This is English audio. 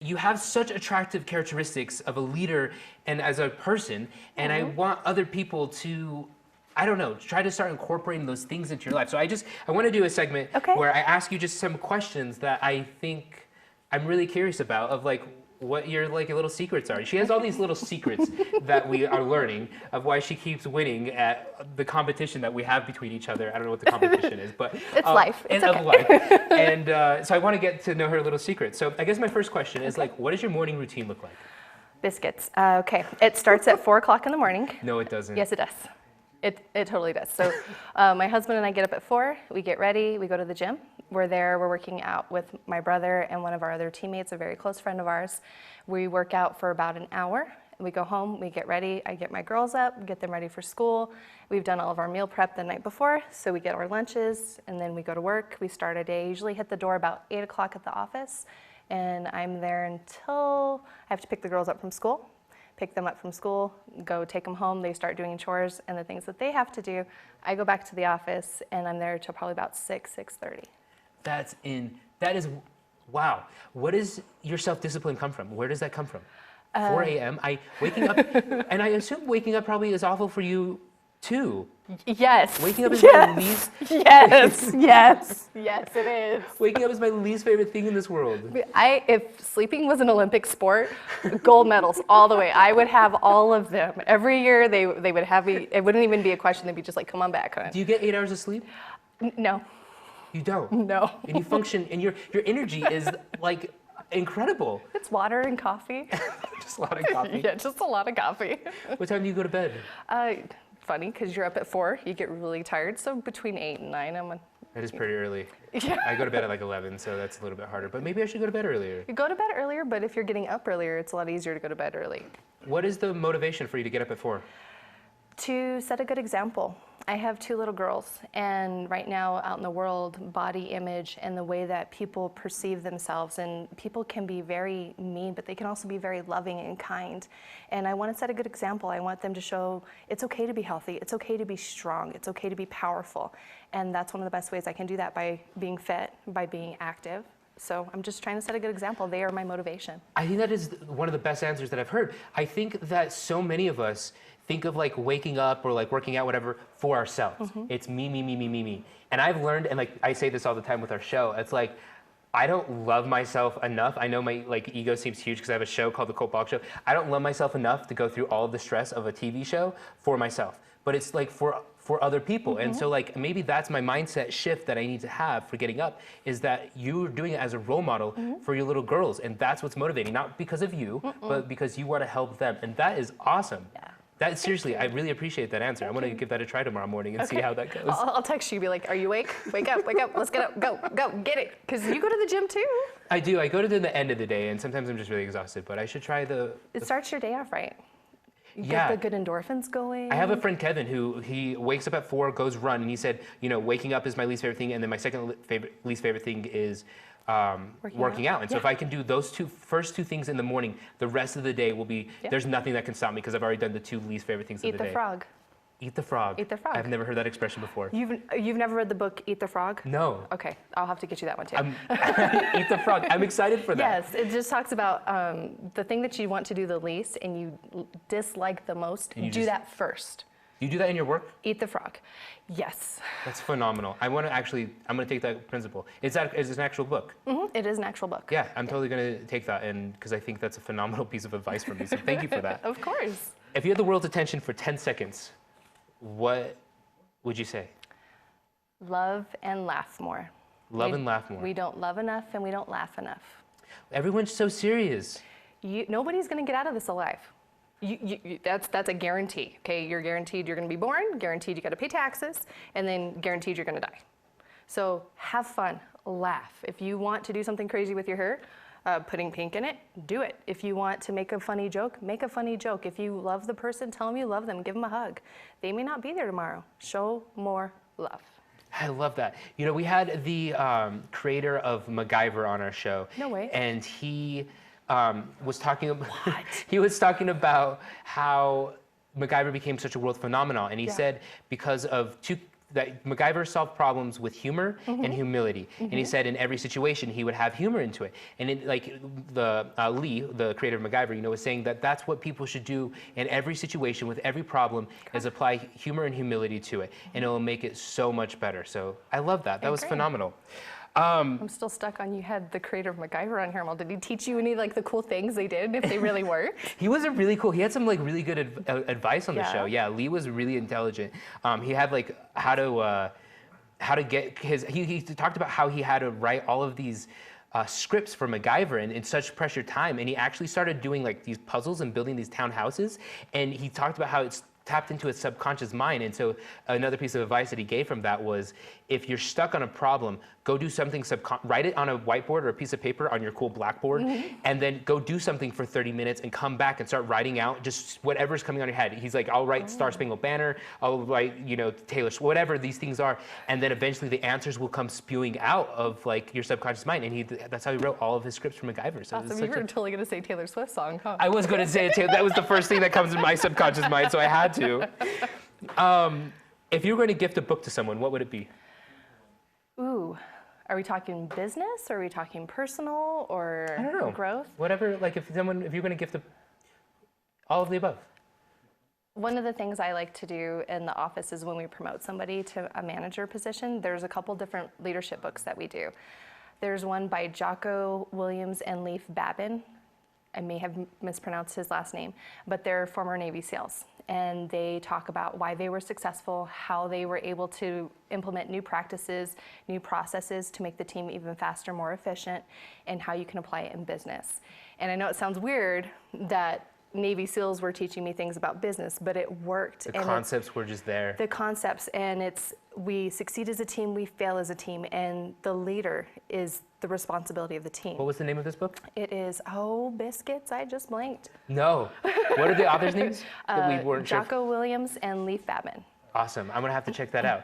you have such attractive characteristics of a leader and as a person, and I want other people to, I don't know, try to start incorporating those things into your life. So I want to do a segment where I ask you just some questions that I think I'm really curious about, of like what your like little secrets are. She has all these little secrets that we are learning of why she keeps winning at the competition that we have between each other. I don't know what the competition is, but it's life. It's and okay. of life. And so I want to get to know her little secrets. So I guess my first question is like, what does your morning routine look like? Biscuits. Okay. It starts at 4 o'clock in the morning. No, it doesn't. Yes, it does. It totally does. So my husband and I get up at 4, we get ready, we go to the gym. We're working out with my brother and one of our other teammates, a very close friend of ours. We work out for about an hour. We go home, we get ready. I get my girls up, get them ready for school. We've done all of our meal prep the night before, so we get our lunches, and then we go to work. We start our day, usually hit the door about 8 o'clock at the office, and I'm there until I have to pick the girls up from school. Pick them up from school, go take them home, they start doing chores and the things that they have to do. I go back to the office and I'm there till probably about 6:30. That is, wow. What does your self-discipline come from? Where does that come from? 4 a.m., waking up, and I assume waking up probably is awful for you too. Yes. Waking up is my least. Yes, it is. Waking up is my least favorite thing in this world. If sleeping was an Olympic sport, gold medals all the way. I would have all of them. Every year they would have me, it wouldn't even be a question. They'd be just like, come on back, huh? Do you get 8 hours of sleep? No. You don't? No. And you function, and your energy is like incredible. It's water and coffee. Just a lot of coffee? Yeah, just a lot of coffee. What time do you go to bed? Funny, because you're up at 4, you get really tired. So between 8 and 9, That is pretty early. Yeah. I go to bed at like 11, so that's a little bit harder. But maybe I should go to bed earlier. You go to bed earlier, but if you're getting up earlier, it's a lot easier to go to bed early. What is the motivation for you to get up at 4? To set a good example. I have 2 little girls, and right now out in the world, body image and the way that people perceive themselves, and people can be very mean, but they can also be very loving and kind. And I want to set a good example. I want them to show it's okay to be healthy, it's okay to be strong, it's okay to be powerful. And that's one of the best ways I can do that, by being fit, by being active. So I'm just trying to set a good example. They are my motivation. I think that is one of the best answers that I've heard. I think that so many of us think of like waking up or like working out, whatever, for ourselves. It's me. And I've learned, and like I say this all the time with our show, it's like, I don't love myself enough. I know my like ego seems huge because I have a show called the Colt Balok Show. I don't love myself enough to go through all of the stress of a TV show for myself. But it's like for other people. And so like maybe that's my mindset shift that I need to have for getting up, is that you're doing it as a role model for your little girls. And that's what's motivating, not because of you, but because you want to help them. And that is awesome. Yeah. That seriously, I really appreciate that answer. I'm going to give that a try tomorrow morning and see how that goes. I'll text you, be like, are you awake? Wake up, let's get up, go, get it. Because you go to the gym too. I do. I go to the end of the day, and sometimes I'm just really exhausted, but I should try It starts your day off right. You Yeah. get the good endorphins going. I have a friend, Kevin, who he wakes up at 4, goes run, and he said, you know, waking up is my least favorite thing, and then my second least favorite thing is working out. And so if I can do those first two things in the morning, the rest of the day will be, there's nothing that can stop me because I've already done the 2 least favorite things of the day. Eat the frog. Eat the frog. Eat the frog. I've never heard that expression before. You've never read the book Eat the Frog? No. Okay, I'll have to get you that one too. Eat the frog. I'm excited for that. Yes, it just talks about the thing that you want to do the least and you dislike the most, do that first. You do that in your work? Eat the frog. Yes. That's phenomenal. I'm going to take that principle. Is it an actual book? It is an actual book. Yeah, I'm totally going to take that, and because I think that's a phenomenal piece of advice from you, so thank you for that. Of course. If you had the world's attention for 10 seconds, what would you say? Love and laugh more. Love and laugh more. We don't love enough and we don't laugh enough. Everyone's so serious. Nobody's going to get out of this alive. That's a guarantee, okay? You're guaranteed you're going to be born, guaranteed you got to pay taxes, and then guaranteed you're going to die. So have fun, laugh. If you want to do something crazy with your hair, putting pink in it, do it. If you want to make a funny joke, make a funny joke. If you love the person, tell them you love them, give them a hug. They may not be there tomorrow. Show more love. I love that. You know, we had the creator of MacGyver on our show. No way. And he was talking about he was talking about how MacGyver became such a world phenomenon, and he said because of 2 that MacGyver solved problems with humor and humility. And he said in every situation he would have humor into it. And in, like the Lee, the creator of MacGyver, you know, was saying that that's what people should do in every situation with every problem is apply humor and humility to it, and it will make it so much better. So I love that. That was phenomenal. I'm still stuck on, you had the creator of MacGyver on here. Well, did he teach you any like the cool things they did, if they really worked? He was a really cool. He had some like really good advice on the Yeah. show. Yeah, Lee was really intelligent. He had like how to get his. He talked about how he had to write all of these scripts for MacGyver in such pressured time, and he actually started doing like these puzzles and building these townhouses. And he talked about how it's tapped into his subconscious mind. And so another piece of advice that he gave from that was, if you're stuck on a problem, go do something, write it on a whiteboard or a piece of paper on your cool blackboard, and then go do something for 30 minutes and come back and start writing out just whatever's coming on your head. He's like, I'll write Star Spangled Banner, I'll write, you know, Taylor Swift, whatever these things are, and then eventually the answers will come spewing out of like your subconscious mind. And that's how he wrote all of his scripts for MacGyver. So Awesome. You were totally going to say Taylor Swift song, huh? I was going to say it too. That was the first thing that comes in my subconscious mind, so I had to. If you were going to gift a book to someone, what would it be? Ooh, are we talking business, or are we talking personal, or I don't know. growth? Whatever, like if you're going to gift all of the above. One of the things I like to do in the office is when we promote somebody to a manager position, there's a couple different leadership books that we do. There's one by Jocko Williams and Leif Babin. I may have mispronounced his last name, but they're former Navy SEALs. And they talk about why they were successful, how they were able to implement new practices, new processes to make the team even faster, more efficient, and how you can apply it in business. And I know it sounds weird that Navy SEALs were teaching me things about business, but it worked. The concepts were just there. The concepts, and it's, we succeed as a team, we fail as a team, and the leader is the responsibility of the team. What was the name of this book? It is, oh, biscuits, I just blanked. No. What are the authors' names that we weren't sure? Jocko Williams and Leif Babin. Awesome. I'm going to have to check that out.